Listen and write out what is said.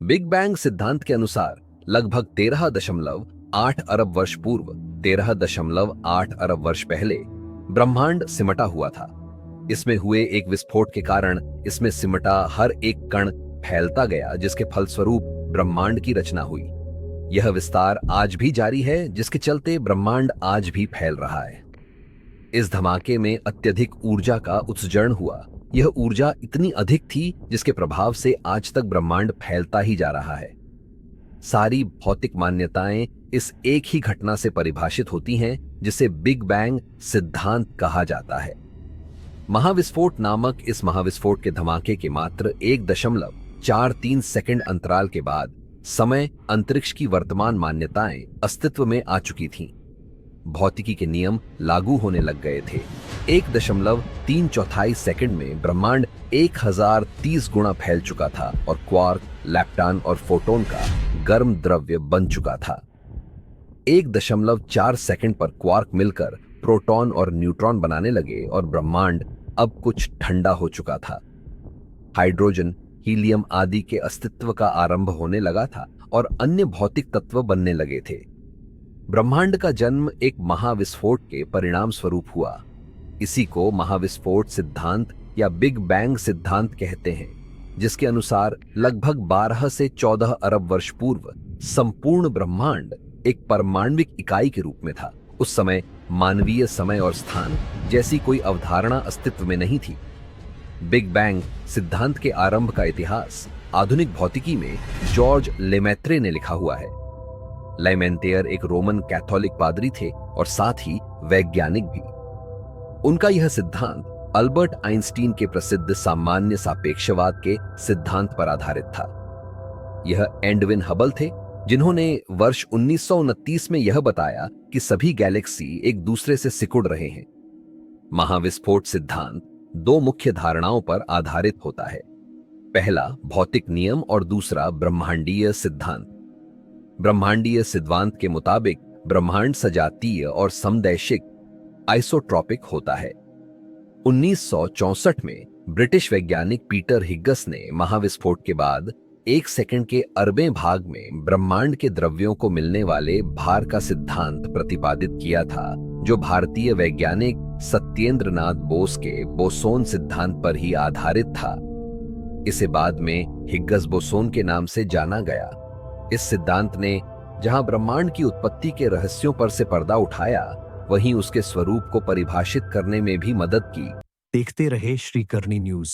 Big bang सिद्धांत के अनुसार लगभग 13.8 अरब वर्ष पूर्व, 13.8 अरब वर्ष पहले ब्रह्मांड सिमटा हुआ था। इसमें हुए एक विस्फोट के कारण इसमें सिमटा हर एक कण फैलता गया, जिसके फलस्वरूप ब्रह्मांड की रचना हुई। यह विस्तार आज भी जारी है, जिसके चलते ब्रह्मांड आज भी फैल रहा है। इस धमाके में अत्यधिक ऊर्जा का उत्सर्जन हुआ। यह ऊर्जा इतनी अधिक थी जिसके प्रभाव से आज तक ब्रह्मांड फैलता ही जा रहा है। सारी भौतिक मान्यताएं इस एक ही घटना से परिभाषित होती हैं, जिसे बिग बैंग सिद्धांत कहा जाता है। महाविस्फोट नामक इस महाविस्फोट के धमाके के मात्र 1.43 सेकंड अंतराल के बाद समय अंतरिक्ष की वर्तमान मान्यताएं अस्तित्व में आ चुकी थीं। भौतिकी के नियम लागू होने लग गए थे। 1.3 सेकंड में ब्रह्मांड 1030 गुना फैल चुका था और क्वार्क, लैप्टॉन और फोटोन का गर्म द्रव्य बन चुका था। 1.4 सेकंड पर क्वार्क मिलकर प्रोटॉन और न्यूट्रॉन बनाने लगे और ब्रह्मांड अब कुछ ठंडा हो चुका था। हाइड्रोजन, हीलियम आदि के अस्तित्व का आरंभ होने लगा था और अन्य भौतिक तत्व बनने लगे थे। ब्रह्मांड का जन्म एक महाविस्फोट के परिणाम स्वरूप हुआ। इसी को महाविस्फोट सिद्धांत या बिग बैंग सिद्धांत कहते हैं, जिसके अनुसार लगभग 12 से 14 अरब वर्ष पूर्व संपूर्ण ब्रह्मांड एक परमाणविक इकाई के रूप में था। उस समय मानवीय समय और स्थान जैसी कोई अवधारणा अस्तित्व में नहीं थी। बिग बैंग सिद्धांत के आरंभ का इतिहास आधुनिक भौतिकी में जॉर्ज लेमेत्रे ने लिखा हुआ है। लेमेंटियर एक रोमन कैथोलिक पादरी थे और साथ ही वैज्ञानिक भी। उनका यह सिद्धांत अल्बर्ट आइंस्टीन के प्रसिद्ध सामान्य सापेक्षवाद के सिद्धांत पर आधारित था। यह एडविन हबल थे, जिन्होंने वर्ष 1929 में यह बताया कि सभी गैलेक्सी एक दूसरे से सिकुड़ रहे हैं। महाविस्फोट सिद्धांत दो मुख्य धारणाओं पर आधारित होता है। पहला भौतिक नियम और दूसरा ब्रह्मांडीय सिद्धांत। ब्रह्मांडीय सिद्धांत के मुताबिक ब्रह्मांड सजातीय और समदैशिक आइसोट्रॉपिक होता है। 1964 में ब्रिटिश वैज्ञानिक पीटर हिग्गस ने महाविस्फोट के बाद 1 सेकंड के अरबें भाग में ब्रह्मांड के द्रव्यों को मिलने वाले भार का सिद्धांत प्रतिपादित किया था, जो भारतीय वैज्ञानिक सत्येंद्र नाथ बोस के बोसोन सिद्धांत पर ही आधारित था। इसे बाद में हिग्गस बोसोन के नाम से जाना गया। इस सिद्धांत ने जहां ब्रह्मांड की उत्पत्ति के रहस्यों पर से पर्दा उठाया, वहीं उसके स्वरूप को परिभाषित करने में भी मदद की। देखते रहे श्री करनी न्यूज।